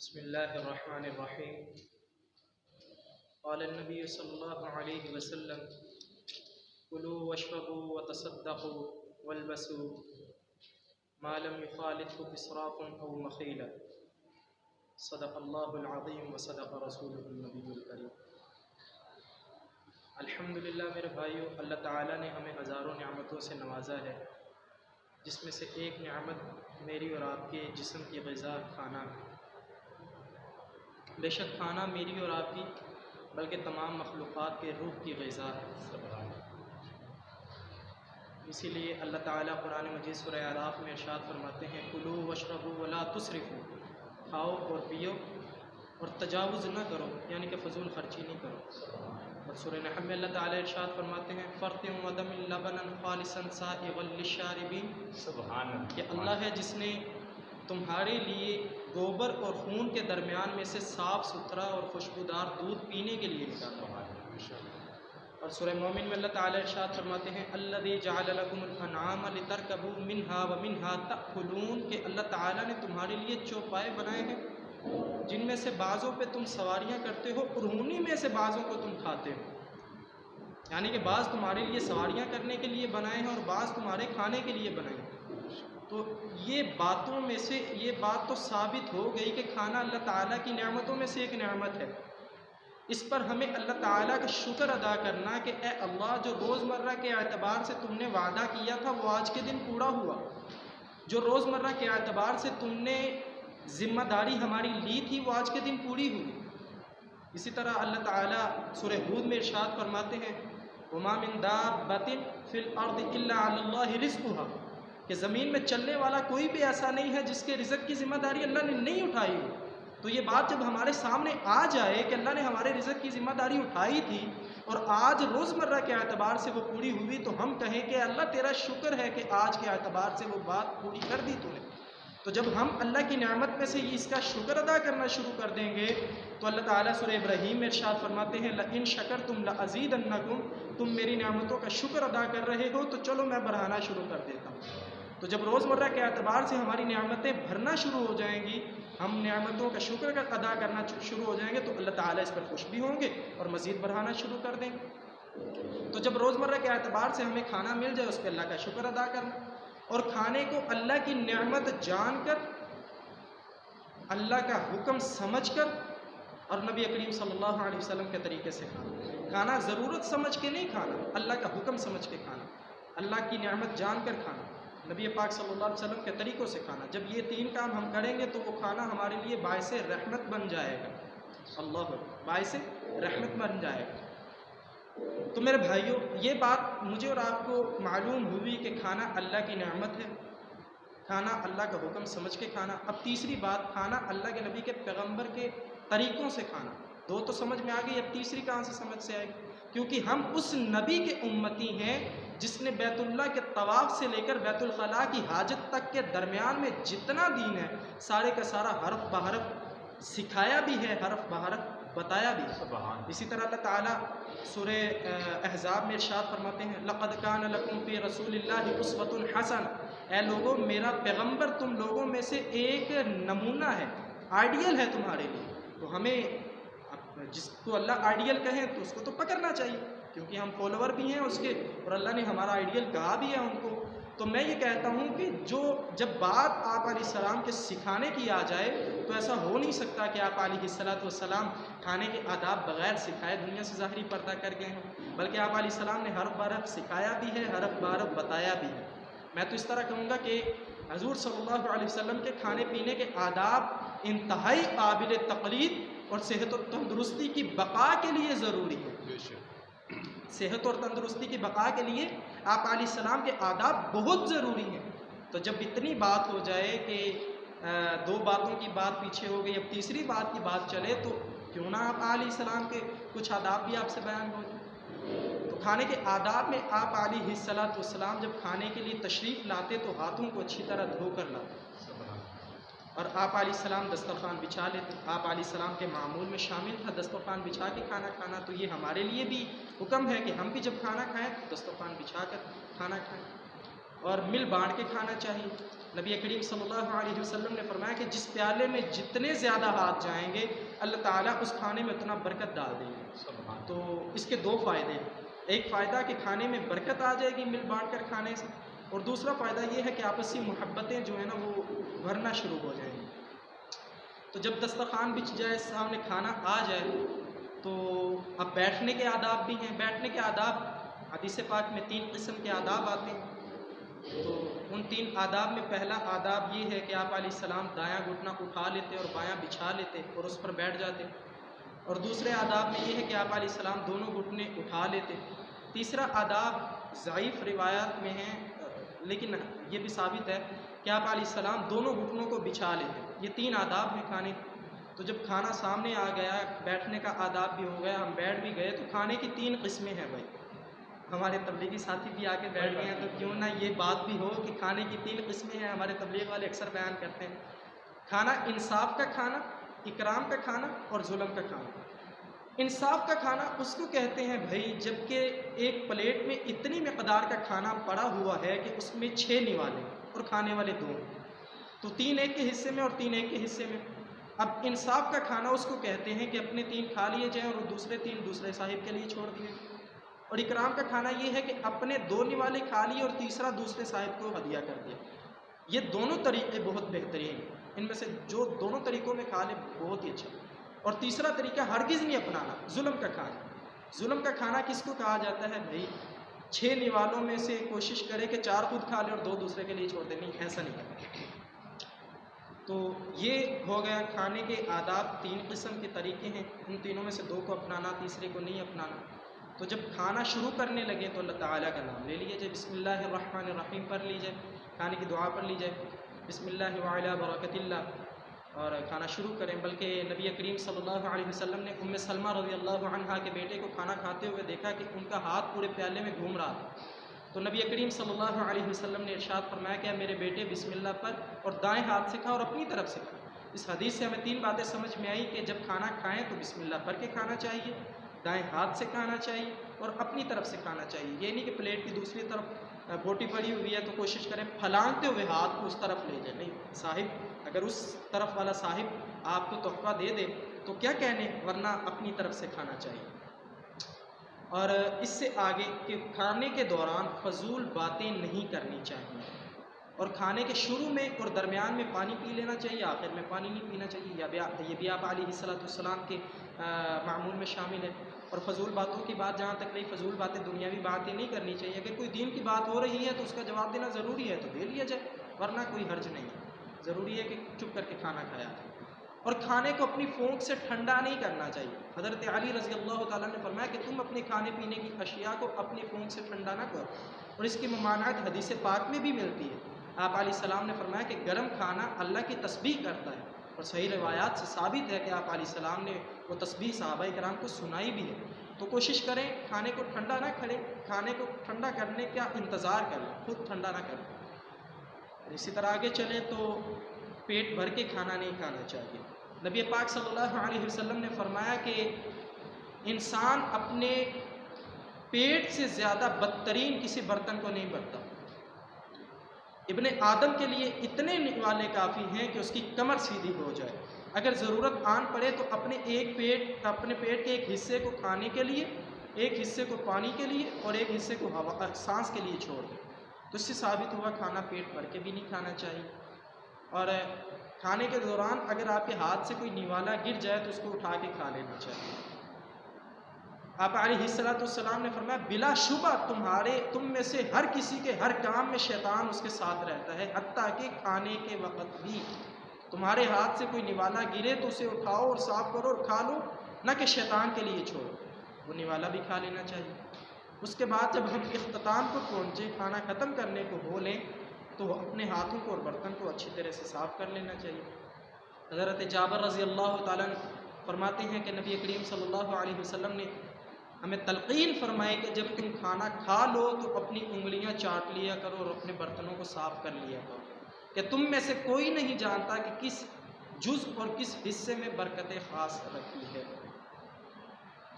بسم الله الرحمن الرحيم. قال النبي صلى الله عليه وسلم: كلوا واشربوا وتصدقوا والبسوا ما لم يخالطه إسراف أو مخيلة. صدق الله العظيم وصدق رسوله النبي الكريم. الحمدللہ میرے بھائیو، اللہ تعالیٰ نے ہمیں ہزاروں نعمتوں سے نوازا ہے، جس میں سے ایک نعمت میری اور آپ کے جسم کی غذا کھانا ہے۔ بے شک کھانا میری اور آپ کی بلکہ تمام مخلوقات کے روح کی غذا ہے۔ اسی لیے اللہ تعالیٰ قرآن مجید سورہ اعراف میں ارشاد فرماتے ہیں: کلوا واشربوا ولا تسرفوا، کھاؤ اور پیو اور تجاوز نہ کرو، یعنی کہ فضول خرچی نہیں کرو۔ اور سورہ نحل میں اللہ تعالیٰ ارشاد فرماتے ہیں: فرتم ودم لبنا خالصا سائغا للشاربین۔ سبحان اللہ، کہ اللہ ہے جس نے تمہارے لیے گوبر اور خون کے درمیان میں سے صاف ستھرا اور خوشبودار دودھ پینے کے لیے نکالا۔ اور سورہ مومن میں اللہ تعالیٰ ارشاد فرماتے ہیں: الذی جعل لکم الانعام لترکبوا منہا ومنہا تأکلون، کہ اللہ تعالیٰ نے تمہارے لیے چوپائے بنائے ہیں جن میں سے بعضوں پہ تم سواریاں کرتے ہو اور انہی میں سے بعضوں کو تم کھاتے ہو، یعنی کہ بعض تمہارے لیے سواریاں کرنے کے لیے بنائے ہیں اور بعض تمہارے کھانے کے لیے بنائے ہیں۔ تو یہ باتوں میں سے یہ بات تو ثابت ہو گئی کہ کھانا اللہ تعالیٰ کی نعمتوں میں سے ایک نعمت ہے۔ اس پر ہمیں اللہ تعالیٰ کا شکر ادا کرنا کہ اے اللہ، جو روزمرہ کے اعتبار سے تم نے وعدہ کیا تھا وہ آج کے دن پورا ہوا، جو روزمرہ کے اعتبار سے تم نے ذمہ داری ہماری لی تھی وہ آج کے دن پوری ہوئی۔ اسی طرح اللہ تعالیٰ سورہ ہود میں ارشاد فرماتے ہیں: وما من دابۃ فی الارض الا علی اللہ رزقها، کہ زمین میں چلنے والا کوئی بھی ایسا نہیں ہے جس کے رزق کی ذمہ داری اللہ نے نہیں اٹھائی ہو۔ تو یہ بات جب ہمارے سامنے آ جائے کہ اللہ نے ہمارے رزق کی ذمہ داری اٹھائی تھی اور آج روزمرہ کے اعتبار سے وہ پوری ہوئی، تو ہم کہیں کہ اللہ تیرا شکر ہے کہ آج کے اعتبار سے وہ بات پوری کر دی تو نے۔ تو جب ہم اللہ کی نعمت میں سے اس کا شکر ادا کرنا شروع کر دیں گے تو اللہ تعالیٰ سورہ ابراہیم میں ارشاد فرماتے ہیں: لئن شکرتم لازیدنکم، تم میری نعمتوں کا شکر ادا کر رہے ہو تو چلو میں بڑھانا شروع کر دیتا ہوں۔ تو جب روزمرہ کے اعتبار سے ہماری نعمتیں بھرنا شروع ہو جائیں گی، ہم نعمتوں کا شکر ادا کرنا شروع ہو جائیں گے، تو اللہ تعالیٰ اس پر خوش بھی ہوں گے اور مزید بڑھانا شروع کر دیں گے۔ تو جب روزمرہ کے اعتبار سے ہمیں کھانا مل جائے اس پہ اللہ کا شکر ادا کرنا، اور کھانے کو اللہ کی نعمت جان کر، اللہ کا حکم سمجھ کر اور نبی کریم صلی اللہ علیہ وسلم کے طریقے سے کھانا۔ کھانا ضرورت سمجھ کے نہیں کھانا، اللہ کا حکم سمجھ کے کھانا، اللہ کی نعمت جان کر کھانا، نبی پاک صلی اللہ علیہ وسلم کے طریقوں سے کھانا۔ جب یہ تین کام ہم کریں گے تو وہ کھانا ہمارے لیے باعث رحمت بن جائے گا۔ اللہ باعث رحمت بن جائے گا۔ تو میرے بھائیوں، یہ بات مجھے اور آپ کو معلوم ہوئی کہ کھانا اللہ کی نعمت ہے، کھانا اللہ کا حکم سمجھ کے کھانا۔ اب تیسری بات، کھانا اللہ کے نبی کے پیغمبر کے طریقوں سے کھانا۔ دو تو سمجھ میں آ گئی، اب تیسری کہاں سے سمجھ سے آئے گی؟ کیونکہ ہم اس نبی کے امتی ہیں جس نے بیت اللہ کے طواف سے لے کر بیت الخلاء کی حاجت تک کے درمیان میں جتنا دین ہے سارے کا سارا حرف بحرف سکھایا بھی ہے، حرف بحرف بتایا بھی ہے۔ اسی طرح اللہ تعالیٰ سورہ احزاب میں ارشاد فرماتے ہیں: لقد کان لکم فی رسول اللہ اسوۃ حسنہ، اے لوگوں میرا پیغمبر تم لوگوں میں سے ایک نمونہ ہے، آئیڈیل ہے تمہارے لیے۔ تو ہمیں جس کو اللہ آئیڈیل کہیں تو اس کو تو پکڑنا چاہیے، کیونکہ ہم فالوور بھی ہیں اس کے اور اللہ نے ہمارا آئیڈیل کہا بھی ہے ان کو۔ تو میں یہ کہتا ہوں کہ جب بات آپ علیہ السلام کے سکھانے کی آ جائے تو ایسا ہو نہیں سکتا کہ آپ علیہ السلام کھانے کے آداب بغیر سکھائے دنیا سے ظاہری پردہ کر گئے ہیں، بلکہ آپ علیہ السلام نے حرف بحرف سکھایا بھی ہے، حرف بحرف بتایا بھی ہے۔ میں تو اس طرح کہوں گا کہ حضور صلی اللہ علیہ وسلم کے کھانے پینے کے آداب انتہائی قابل تقلید اور صحت و تندرستی کی بقا کے لیے ضروری ہے۔ صحت اور تندرستی کی بقا کے لیے آپ علیہ السلام کے آداب بہت ضروری ہیں۔ تو جب اتنی بات ہو جائے کہ دو باتوں کی بات پیچھے ہو گئی، اب تیسری بات کی بات چلے، تو کیوں نہ آپ علیہ السلام کے کچھ آداب بھی آپ سے بیان ہو جائیں۔ تو کھانے کے آداب میں آپ علیہ السلام جب کھانے کے لیے تشریف لاتے تو ہاتھوں کو اچھی طرح دھو کر لاتے، اور آپ علیہ السلام دسترخوان بچھا لیتے۔ آپ علیہ السلام کے معمول میں شامل تھا دسترخوان بچھا کے کھانا کھانا، تو یہ ہمارے لیے بھی حکم ہے کہ ہم بھی جب کھانا کھائیں تو دسترخوان بچھا کر کھانا کھائیں۔ اور مل بانٹ کے کھانا چاہیے۔ نبی کریم صلی اللہ علیہ وسلم نے فرمایا کہ جس پیالے میں جتنے زیادہ ہاتھ جائیں گے اللہ تعالیٰ اس کھانے میں اتنا برکت ڈال دیں گے۔ تو اس کے دو فائدے ہیں، ایک فائدہ کہ کھانے میں برکت آ جائے گی مل بانٹ کر کھانے سے، اور دوسرا فائدہ یہ ہے کہ آپسی محبتیں جو ہیں نا وہ بھرنا شروع ہو جائیں گی۔ تو جب دسترخوان بچھ جائے، سامنے کھانا آ جائے، تو اب بیٹھنے کے آداب بھی ہیں۔ بیٹھنے کے آداب حدیث پاک میں 3 قسم کے آداب آتے ہیں۔ تو ان 3 آداب میں پہلا آداب یہ ہے کہ آپ علیہ السلام دایاں گھٹنا اٹھا لیتے اور بایاں بچھا لیتے اور اس پر بیٹھ جاتے، اور دوسرے آداب میں یہ ہے کہ آپ علیہ السلام دونوں گھٹنے اٹھا لیتے۔ تیسرا آداب ضعیف روایات میں ہے لیکن یہ بھی ثابت ہے کہ آپ علیہ السلام دونوں گھٹنوں کو بچھا لیتے۔ یہ 3 آداب ہیں کھانے کے۔ تو جب کھانا سامنے آ گیا، بیٹھنے کا آداب بھی ہو گیا، ہم بیٹھ بھی گئے، تو کھانے کی 3 قسمیں ہیں بھائی۔ ہمارے تبلیغی ساتھی بھی آ کے بیٹھ گئے ہیں، تو کیوں نہ یہ بات بھی ہو کہ کھانے کی 3 قسمیں ہیں۔ ہمارے تبلیغ والے اکثر بیان کرتے ہیں کھانا انصاف کا کھانا، اکرام کا کھانا اور ظلم کا کھانا۔ انصاف کا کھانا اس کو کہتے ہیں بھائی جب کہ ایک پلیٹ میں اتنی مقدار کا کھانا پڑا ہوا ہے کہ اس میں 6 نوالے اور کھانے والے 2، تو 3 ایک کے حصے میں اور 3 ایک کے حصے میں۔ اب انصاف کا کھانا اس کو کہتے ہیں کہ اپنے 3 کھا لیے جائیں اور دوسرے 3 دوسرے صاحب کے لیے چھوڑ دیے۔ اور اکرام کا کھانا یہ ہے کہ اپنے 2 نوالے کھا لیے اور تیسرا دوسرے صاحب کو ہدیہ کر دیا۔ یہ دونوں طریقے بہت بہترین ہیں، ان میں سے جو دونوں طریقوں میں کھا لے بہت ہی اچھا۔ اور تیسرا طریقہ ہرگز نہیں اپنانا، ظلم کا کھانا۔ ظلم کا کھانا کس کو کہا جاتا ہے بھائی؟ 6 نوالوں میں سے کوشش کرے کہ 4 خود کھا لے اور 2 دوسرے کے لیے چھوڑ دے، نہیں ایسا نہیں کرنا۔ تو یہ ہو گیا کھانے کے آداب، 3 قسم کے طریقے ہیں، ان تینوں میں سے 2 کو اپنانا، تیسرے کو نہیں اپنانا۔ تو جب کھانا شروع کرنے لگے تو اللہ تعالیٰ کا نام لے لیے جائے، بسم اللہ الرحمن الرحیم پڑھ لی جائے، کھانے کی دعا پڑھ لی جائے، بسم اللہ وعلی برکت اللہ، اور کھانا شروع کریں۔ بلکہ نبی کریم صلی اللہ علیہ وسلم نے ام سلمہ رضی اللہ عنہا کے بیٹے کو کھانا کھاتے ہوئے دیکھا کہ ان کا ہاتھ پورے پیالے میں گھوم رہا تھا، تو نبی کریم صلی اللہ علیہ وسلم نے ارشاد فرمایا کہ میرے بیٹے بسم اللہ پر اور دائیں ہاتھ سے کھا اور اپنی طرف سے کھا۔ اس حدیث سے ہمیں 3 باتیں سمجھ میں آئی کہ جب کھانا کھائیں تو بسم اللہ پر کے کھانا چاہیے، دائیں ہاتھ سے کھانا چاہیے اور اپنی طرف سے کھانا چاہیے۔ یہ نہیں کہ پلیٹ کی دوسری طرف بوٹی پڑی ہوئی ہے تو کوشش کریں پھلانگتے ہوئے ہاتھ کو اس طرف لے جائیں، نہیں، صاحب اگر اس طرف والا صاحب آپ کو تحفہ دے دے تو کیا کہنے، ورنہ اپنی طرف سے کھانا چاہیے۔ اور اس سے آگے کہ کھانے کے دوران فضول باتیں نہیں کرنی چاہیے، اور کھانے کے شروع میں اور درمیان میں پانی پی لینا چاہیے، آخر میں پانی نہیں پینا چاہیے، یہ بھی آپ علیہ السلام کے معمول میں شامل ہے۔ اور فضول باتوں کی بات جہاں تک نہیں، فضول باتیں دنیاوی باتیں نہیں کرنی چاہیے۔ اگر کوئی دین کی بات ہو رہی ہے تو اس کا جواب دینا ضروری ہے تو دے لیا جائے، ورنہ کوئی حرج نہیں ہے، ضروری ہے کہ چپ کر کے کھانا کھایا جائے۔ اور کھانے کو اپنی پھونک سے ٹھنڈا نہیں کرنا چاہیے۔ حضرت علی رضی اللہ تعالیٰ نے فرمایا کہ تم اپنے کھانے پینے کی اشیاء کو اپنی پھونک سے ٹھنڈا نہ کرو، اور اس کی ممانعت حدیث پاک میں بھی ملتی ہے۔ آپ علیہ السلام نے فرمایا کہ گرم کھانا اللہ کی تسبیح کرتا ہے، اور صحیح روایات سے ثابت ہے کہ آپ علیہ السلام نے وہ تسبیح صحابہ کرام کو سنائی بھی ہے۔ تو کوشش کریں کھانے کو ٹھنڈا نہ کریں، کھانے کو ٹھنڈا کرنے کا انتظار کریں، خود ٹھنڈا نہ کریں۔ اسی طرح آگے چلیں تو پیٹ بھر کے کھانا نہیں کھانا چاہیے۔ نبی پاک صلی اللہ علیہ وسلم نے فرمایا کہ انسان اپنے پیٹ سے زیادہ بدترین کسی برتن کو نہیں بھرتا۔ ابن آدم کے لیے اتنے نوالے کافی ہیں کہ اس کی کمر سیدھی ہو جائے، اگر ضرورت آن پڑے تو اپنے پیٹ کے ایک حصے کو کھانے کے لیے، ایک حصے کو پانی کے لیے اور ایک حصے کو سانس کے لیے چھوڑ دے۔ تو اس سے ثابت ہوا کھانا پیٹ بھر کے بھی نہیں کھانا چاہیے۔ اور کھانے کے دوران اگر آپ کے ہاتھ سے کوئی نوالا گر جائے تو اس کو اٹھا کے کھا لینا چاہیے۔ آپ علیہ السلام نے فرمایا بلا شبہ تم میں سے ہر کسی کے ہر کام میں شیطان اس کے ساتھ رہتا ہے، حتیٰ کہ کھانے کے وقت بھی۔ تمہارے ہاتھ سے کوئی نوالا گرے تو اسے اٹھاؤ اور صاف کرو اور کھا لو، نہ کہ شیطان کے لیے چھوڑو۔ وہ نوالا بھی کھا لینا چاہیے۔ اس کے بعد جب ہم اختتام کو پہنچے، کھانا ختم کرنے کو ہو لیں، تو اپنے ہاتھوں کو اور برتن کو اچھی طرح سے صاف کر لینا چاہیے۔ حضرت جابر رضی اللہ تعالیٰ فرماتے ہیں کہ نبی کریم صلی اللہ علیہ وسلم نے ہمیں تلقین فرمائے کہ جب تم کھانا کھا لو تو اپنی انگلیاں چاٹ لیا کرو اور اپنے برتنوں کو صاف کر لیا کرو، کہ تم میں سے کوئی نہیں جانتا کہ کس جز اور کس حصے میں برکت خاص رکھی ہے۔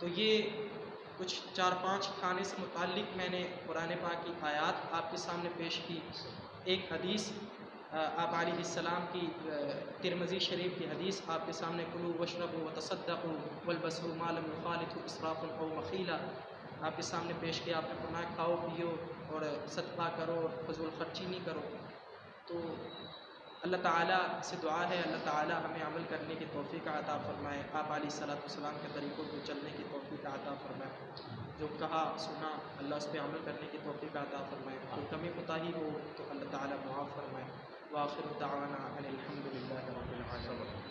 تو یہ کچھ 4-5 کھانے سے متعلق میں نے قرآن پاک کی آیات آپ کے سامنے پیش کی، ایک حدیث آپ علیہ السلام کی ترمذی شریف کی حدیث آپ کے سامنے کلوا واشربوا وتصدقوا والبسوا ما لم يخالط اسراف او مخیلہ آپ کے سامنے پیش کیا۔ آپ نے فرمایا کھاؤ پیو اور صدقہ کرو اور فضول خرچی نہیں کرو۔ تو اللہ تعالیٰ سے دعا ہے اللہ تعالیٰ ہمیں عمل کرنے کی توفیق عطا فرمائے، آپ علیہ السلام کے طریقوں کو چلنے کی توفیق عطا فرمائے، جو کہا سنا اللہ اس پہ عمل کرنے کی توفیق عطا فرمائے، کوئی کمی کوتاہی ہو تو اللہ تعالیٰ معاف فرمائے۔ وآخر دعوانا ان الحمد للہ رب العالمین۔